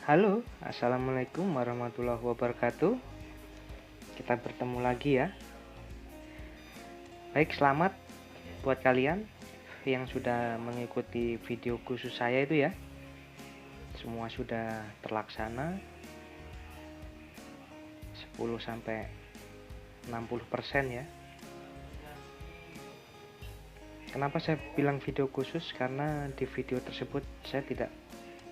Halo, assalamualaikum warahmatullahi wabarakatuh. Kita bertemu lagi ya. Baik, selamat buat kalian yang sudah mengikuti video khusus saya itu ya. Semua sudah terlaksana 10-60% ya. Kenapa saya bilang video khusus? Karena di video tersebut saya tidak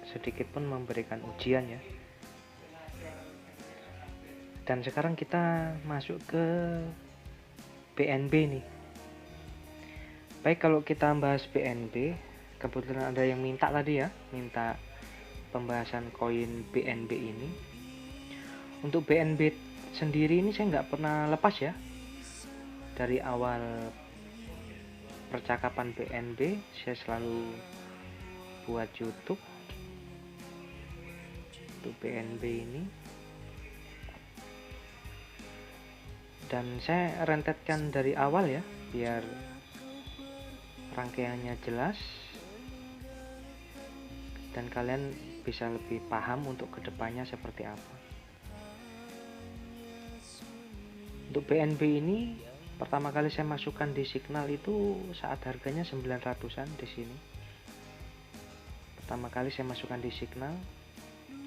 sedikit pun memberikan ujian ya. Dan sekarang kita masuk ke BNB nih. Baik, kalau kita bahas BNB, kebetulan ada yang minta tadi ya, minta pembahasan koin BNB ini. Untuk BNB sendiri ini saya nggak pernah lepas ya. Dari awal percakapan BNB, saya selalu buat YouTube untuk BNB ini. Dan saya rentetkan dari awal ya, biar rangkaiannya jelas dan kalian bisa lebih paham untuk kedepannya seperti apa. Untuk BNB ini pertama kali saya masukkan di Signal itu saat harganya 900-an di sini. Pertama kali saya masukkan di Signal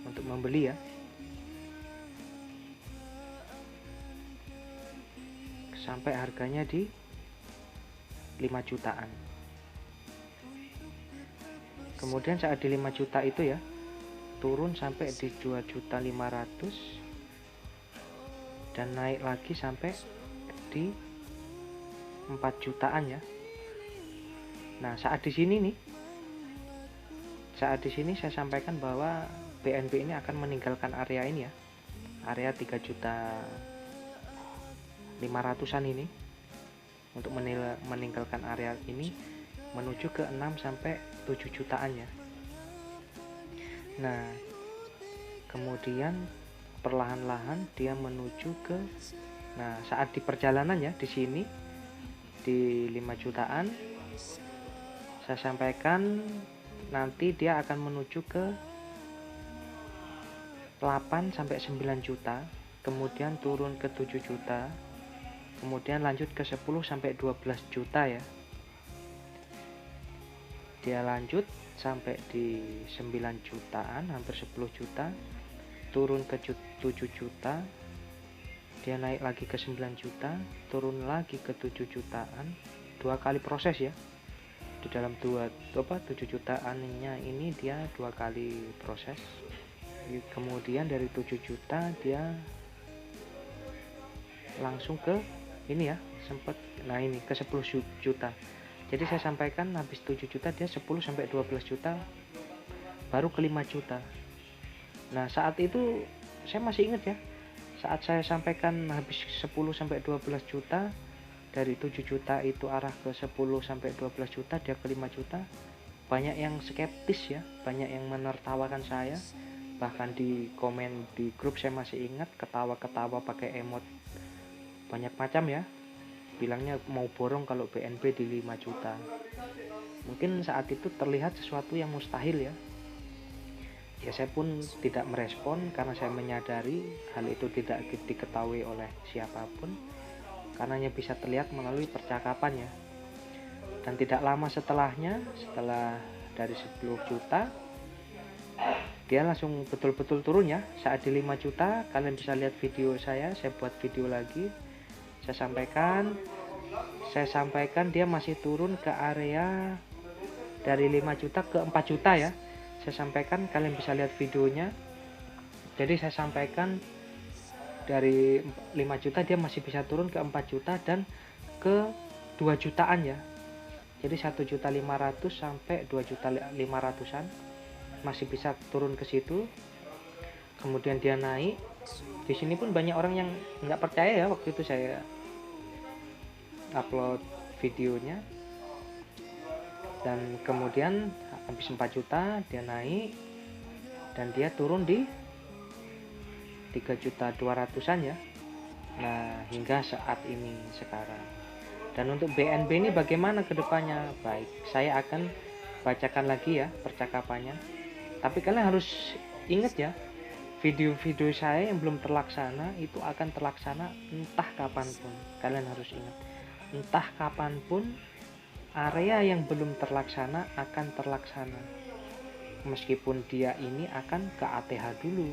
untuk membeli ya. Sampai harganya di 5 jutaan. Kemudian saat di 5 juta itu ya, turun sampai di 2.500.000 dan naik lagi sampai di 4 jutaan ya. Nah, saat di sini saya sampaikan bahwa BNB ini akan meninggalkan area ini ya. Area 3.500.000-an ini untuk meninggalkan area ini menuju ke 6 sampai 7 jutaan ya. Nah, kemudian perlahan-lahan dia menuju ke, nah saat di perjalanan ya, di sini di 5 jutaan saya sampaikan nanti dia akan menuju ke 8 sampai 9 juta, kemudian turun ke 7 juta, kemudian lanjut ke 10 sampai 12 juta ya. Dia lanjut sampai di 9 jutaan, hampir 10 juta, turun ke 7 juta, dia naik lagi ke 9 juta, turun lagi ke 7 jutaan, 2 kali proses ya. Di dalam 7 jutaannya ini dia 2 kali proses. Kemudian dari 7 juta dia langsung ke ini ya, sempat nah ini ke 10 juta. Jadi saya sampaikan habis 7 juta dia 10 sampai 12 juta baru ke 5 juta. Nah, saat itu saya masih ingat ya. Saat saya sampaikan habis 10 sampai 12 juta, dari 7 juta itu arah ke 10 sampai 12 juta, dia ke 5 juta. Banyak yang skeptis ya, banyak yang menertawakan saya. Bahkan di komen di grup saya masih ingat, ketawa-ketawa pakai emot banyak macam ya. Bilangnya mau borong kalau BNB di 5 juta. Mungkin saat itu terlihat sesuatu yang mustahil ya. Ya saya pun tidak merespon karena saya menyadari hal itu tidak diketahui oleh siapapun, karena hanya bisa terlihat melalui percakapan ya. Dan tidak lama setelahnya, setelah dari 10 juta dia langsung betul-betul turun ya. Saat di 5 juta kalian bisa lihat video saya buat video lagi. Saya sampaikan dia masih turun ke area dari 5 juta ke 4 juta ya. Saya sampaikan, kalian bisa lihat videonya. Jadi saya sampaikan dari 5 juta dia masih bisa turun ke 4 juta dan ke 2 jutaan ya. Jadi 1.500.000 sampai 2.500.000-an masih bisa turun ke situ. Kemudian dia naik. Di sini pun banyak orang yang nggak percaya ya waktu itu saya upload videonya. Dan kemudian habis 4 juta dia naik dan dia turun di 3.200.000-an ya. Nah, hingga saat ini sekarang. Dan untuk BNB ini bagaimana kedepannya? Baik, saya akan bacakan lagi ya percakapannya. Tapi kalian harus Ingat ya, video-video saya yang belum terlaksana itu akan terlaksana entah kapanpun. Kalian harus ingat, entah kapanpun area yang belum terlaksana akan terlaksana. Meskipun dia ini akan ke ATH dulu,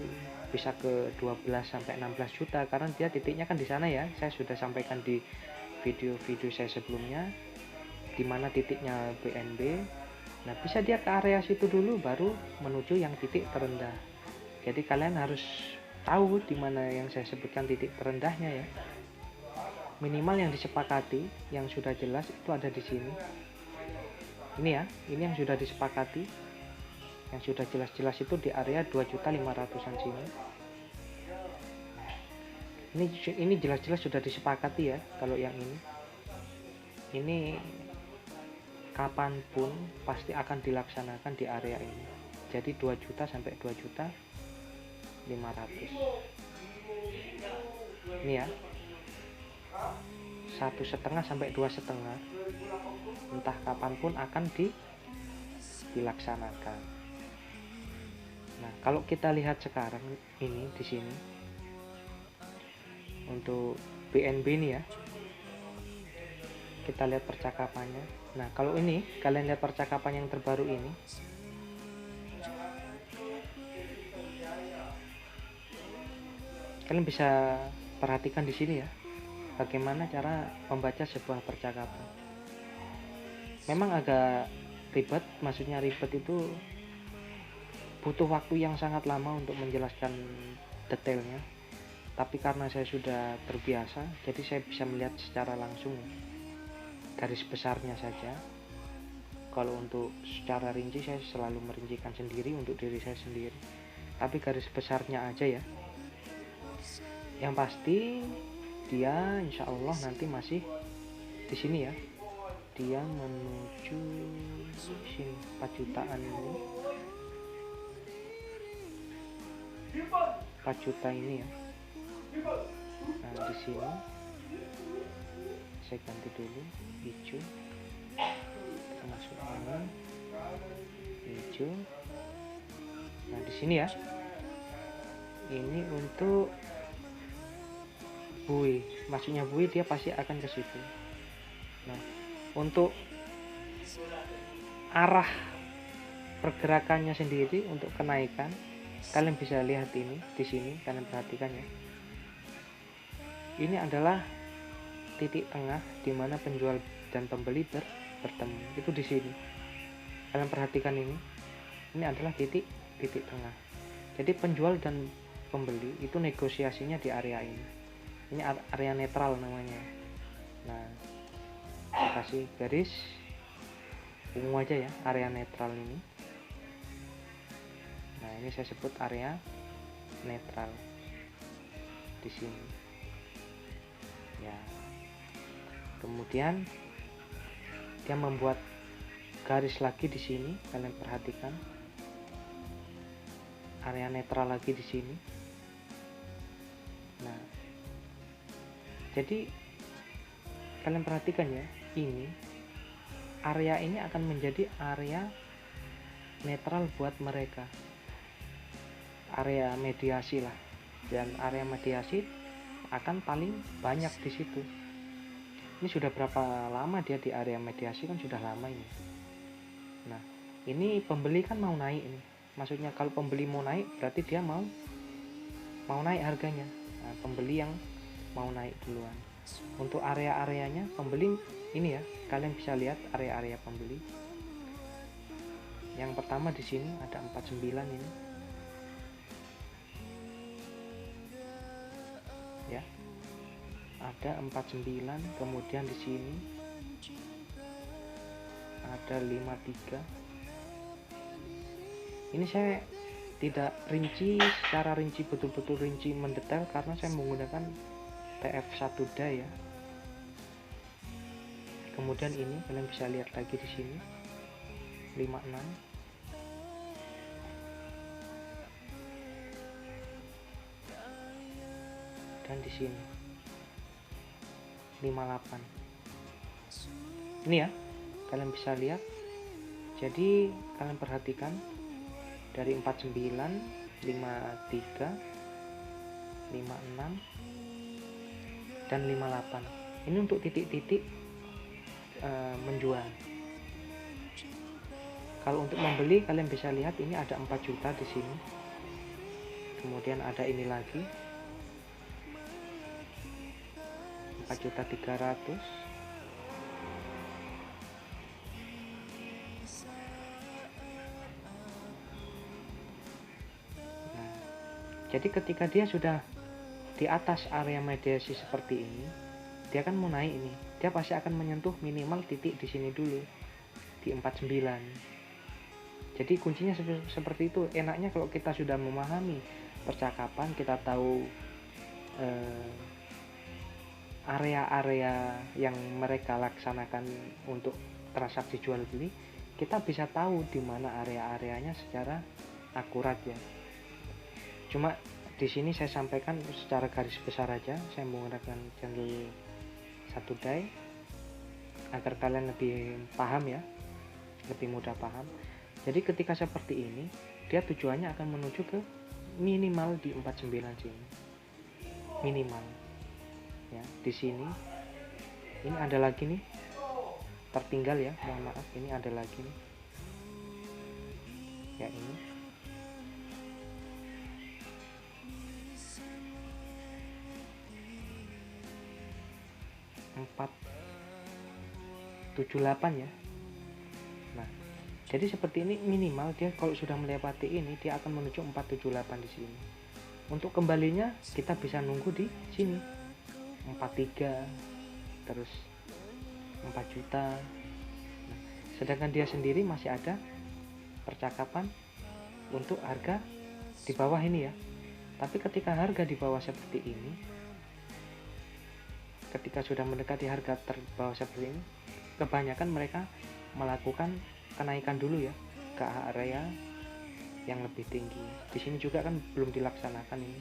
bisa ke 12 sampai 16 juta karena dia titiknya kan di sana ya. Saya sudah sampaikan di video-video saya sebelumnya di mana titiknya BNB. Nah, bisa dia ke area situ dulu baru menuju yang titik terendah. Jadi kalian harus tahu di mana yang saya sebutkan titik terendahnya ya. Minimal yang disepakati, yang sudah jelas itu ada di sini. Ini ya, ini yang sudah disepakati. Yang sudah jelas-jelas itu di area 2.500.000-an sini. Ini jelas-jelas sudah disepakati ya kalau yang ini. Ini kapanpun pasti akan dilaksanakan di area ini. Jadi 2 juta sampai 2 juta 500. Ini ya, 1,5 sampai 2,5 entah kapanpun akan dilaksanakan. Nah, kalau kita lihat sekarang ini di sini untuk BNB ini ya, kita lihat percakapannya. Nah, kalau ini kalian lihat percakapan yang terbaru ini, kalian bisa perhatikan di sini ya, bagaimana cara membaca sebuah percakapan. Memang agak ribet, maksudnya ribet itu butuh waktu yang sangat lama untuk menjelaskan detailnya. Tapi karena saya sudah terbiasa, jadi saya bisa melihat secara langsung garis besarnya saja. Kalau untuk secara rinci saya selalu merincikan sendiri untuk diri saya sendiri. Tapi garis besarnya aja ya. Yang pasti dia insya Allah nanti masih di sini ya. Dia menuju sini 4 jutaan ini. 4 juta ini ya. Nah, di sini saya ganti dulu hijau, kita masuk angin hijau. Nah, di sini ya, ini untuk buoy, maksudnya buoy dia pasti akan ke situ. Nah, untuk arah pergerakannya sendiri untuk kenaikan, kalian bisa lihat ini di sini, kalian perhatikan ya. Ini adalah titik tengah di mana penjual dan pembeli bertemu. Itu di sini. Kalian perhatikan ini. Ini adalah titik tengah. Jadi penjual dan pembeli itu negosiasinya di area ini. Ini area netral namanya. Nah, saya kasih garis ungu aja ya, area netral ini. Nah, ini saya sebut area netral di sini. Ya. Kemudian dia membuat garis lagi di sini, kalian perhatikan. Area netral lagi di sini. Nah, jadi kalian perhatikan ya, ini area ini akan menjadi area netral buat mereka. Area mediasi lah. Dan area mediasi akan paling banyak di situ. Ini sudah berapa lama dia di area mediasi, kan sudah lama ini. Nah, ini pembeli kan mau naik ini. Maksudnya kalau pembeli mau naik berarti dia mau naik harganya. Nah, pembeli yang mau naik duluan. Untuk area-areanya pembeli ini ya, kalian bisa lihat area-area pembeli. Yang pertama di sini ada 49 ini. Ya. Ada 49, kemudian di sini ada 53. Ini saya tidak rinci secara rinci, betul-betul rinci mendetail karena saya menggunakan TF1DA ya. Kemudian ini kalian bisa lihat lagi di sini 56. Dan di sini 58. Ini ya, kalian bisa lihat. Jadi kalian perhatikan dari 49 53, 56, dan 58. Ini untuk titik-titik menjual. Kalau untuk membeli, kalian bisa lihat ini ada 4 juta di sini. Kemudian ada ini lagi 4.300.000. Nah, jadi ketika dia sudah di atas area mediasi seperti ini, dia kan mau naik ini, dia pasti akan menyentuh minimal titik di sini dulu, di 49. Jadi kuncinya seperti itu. Enaknya kalau kita sudah memahami percakapan, kita tahu area-area yang mereka laksanakan untuk transaksi jual beli, kita bisa tahu di mana area-areanya secara akurat ya. Cuma di sini saya sampaikan secara garis besar aja, saya menggunakan channel satu day agar kalian lebih paham ya, lebih mudah paham. Jadi ketika seperti ini, dia tujuannya akan menuju ke minimal di 49 sini. Minimal. Ya, di sini. Ini ada lagi nih. Tertinggal ya, mohon maaf, ini ada lagi nih. Ya, ini. Empat 78 ya. Nah, jadi seperti ini minimal dia kalau sudah melewati ini dia akan menuju 478 di sini. Untuk kembalinya kita bisa nunggu di sini 43 terus 4 juta. Nah, sedangkan dia sendiri masih ada percakapan untuk harga di bawah ini ya. Tapi ketika harga di bawah seperti ini, ketika sudah mendekati harga terbawah seperti ini, kebanyakan mereka melakukan kenaikan dulu ya ke area yang lebih tinggi. Di sini juga kan belum dilaksanakan ini.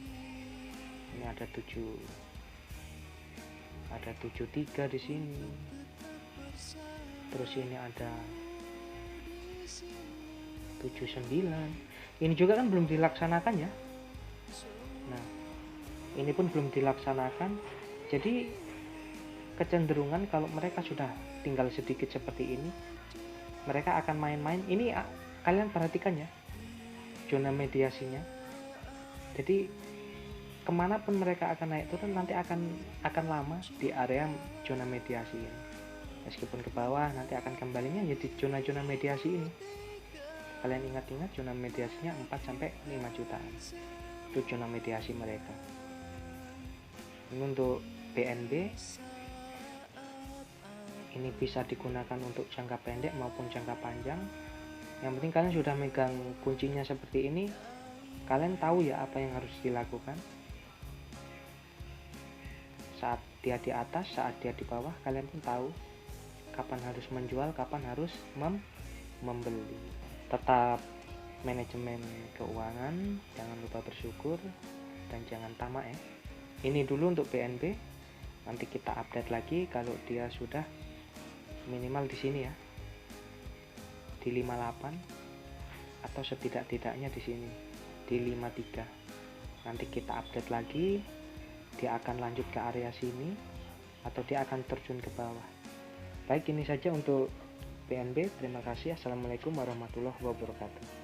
Ini ada 73 di sini. Terus ini ada 79. Ini juga kan belum dilaksanakan ya. Nah, ini pun belum dilaksanakan. Jadi kecenderungan kalau mereka sudah tinggal sedikit seperti ini, mereka akan main-main. Ini kalian perhatikan ya, zona mediasinya. Jadi kemanapun mereka akan naik turun nanti akan lama di area zona mediasi ini. Meskipun ke bawah nanti akan kembalinya jadi zona-zona mediasi ini. Kalian ingat-ingat zona mediasinya 4-5 jutaan. Itu zona mediasi mereka. Ini untuk BNB. Ini bisa digunakan untuk jangka pendek maupun jangka panjang. Yang penting kalian sudah megang kuncinya seperti ini, kalian tahu ya apa yang harus dilakukan. Saat dia di atas, saat dia di bawah, kalian pun tahu kapan harus menjual, kapan harus membeli. Tetap manajemen keuangan, jangan lupa bersyukur dan jangan tamak ya. Ini dulu untuk BNB. Nanti kita update lagi kalau dia sudah minimal di sini ya, di 58 atau setidak-tidaknya di sini di 53. Nanti kita update lagi, dia akan lanjut ke area sini atau dia akan terjun ke bawah. Baik, ini saja untuk BNB. Terima kasih. Assalamualaikum warahmatullahi wabarakatuh.